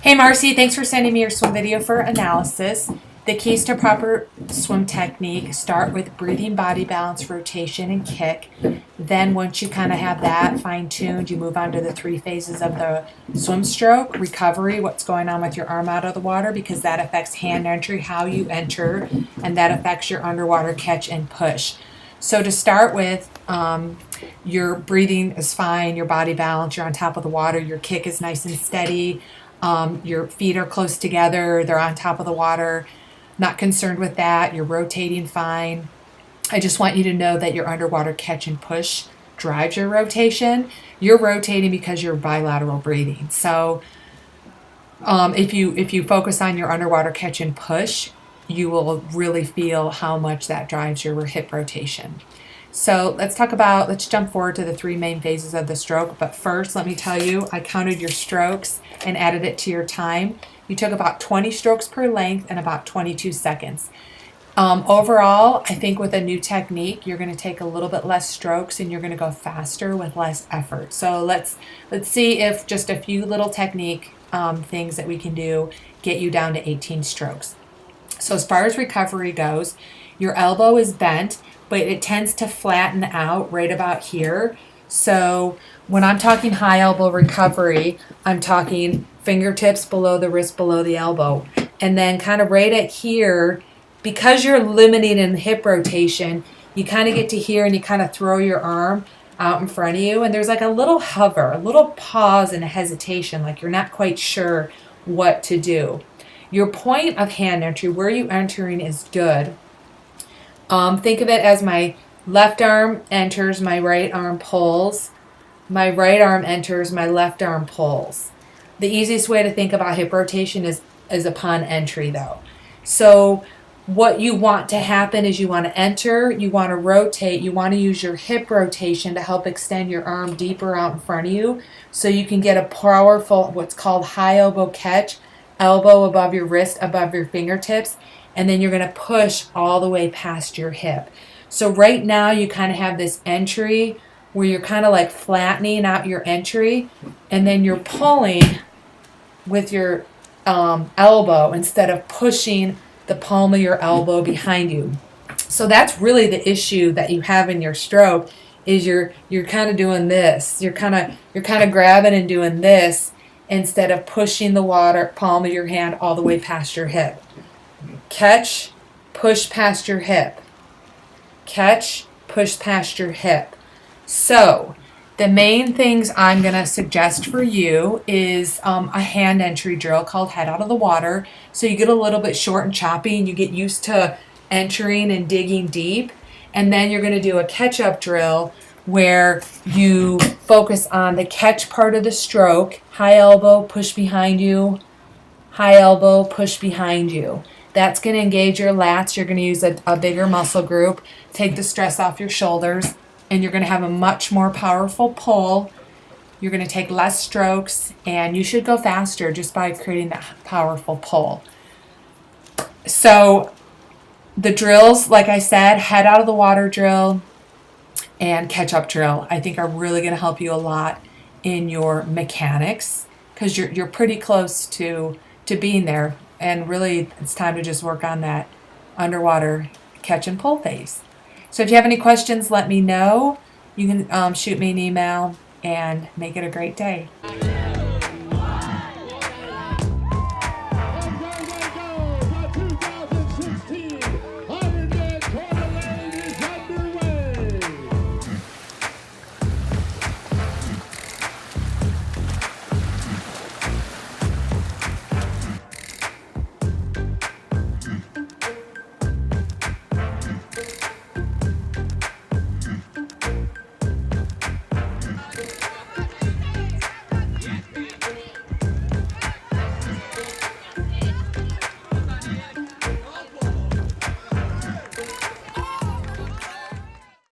Hey Marci, thanks for sending me your swim video for analysis. The keys to proper swim technique start with breathing, body balance, rotation, and kick. Then once you kind of have that fine-tuned, you move on to the 3 phases of the swim stroke: recovery, what's going on with your arm out of the water, because that affects hand entry, how you enter, and that affects your underwater catch and push. So to start with, your breathing is fine, your body balance, you're on top of the water, your kick is nice and steady, your feet are close together, they're on top of the water. Not concerned with that. You're rotating fine. I just want you to know that your underwater catch and push drives your rotation. You're rotating because you're bilateral breathing. So if you focus on your underwater catch and push, you will really feel how much that drives your hip rotation. So let's jump forward to the 3 main phases of the stroke. But first, let me tell you, I counted your strokes and added it to your time. You took about 20 strokes per length and about 22 seconds. Overall, I think with a new technique, you're going to take a little bit less strokes and you're going to go faster with less effort. So let's see if just a few little technique things that we can do get you down to 18 strokes. So as far as recovery goes, your elbow is bent, but it tends to flatten out right about here. So when I'm talking high elbow recovery, I'm talking fingertips below the wrist, below the elbow. And then kind of right at here, because you're limiting in hip rotation, you kind of get to here and you kind of throw your arm out in front of you. And there's like a little hover, a little pause and a hesitation, like you're not quite sure what to do. Your point of hand entry, where you're entering, is good. Think of it as my left arm enters, my right arm pulls. My right arm enters, my left arm pulls. The easiest way to think about hip rotation is upon entry, though. So what you want to happen is you want to enter, you want to rotate, you want to use your hip rotation to help extend your arm deeper out in front of you so you can get a powerful, what's called high elbow catch, elbow above your wrist, above your fingertips, and then you're going to push all the way past your hip. So right now you kind of have this entry where you're kind of like flattening out your entry, and then you're pulling with your elbow instead of pushing the palm of your elbow behind you. So that's really the issue that you have in your stroke, is you're kind of doing this. You're kind of grabbing and doing this instead of pushing the water palm of your hand all the way past your hip. Catch, push past your hip. Catch, push past your hip. So the main things I'm going to suggest for you is a hand entry drill called head out of the water. So you get a little bit short and choppy and you get used to entering and digging deep. And then you're going to do a catch up drill where you focus on the catch part of the stroke. High elbow, push behind you. High elbow, push behind you. That's going to engage your lats. You're going to use a bigger muscle group, take the stress off your shoulders, and you're going to have a much more powerful pull. You're going to take less strokes, and you should go faster just by creating that powerful pull. So the drills, like I said, head out of the water drill and catch up drill, I think are really going to help you a lot in your mechanics, because you're pretty close to being there. And really, it's time to just work on that underwater catch and pull phase. So if you have any questions, let me know. You can shoot me an email, and make it a great day.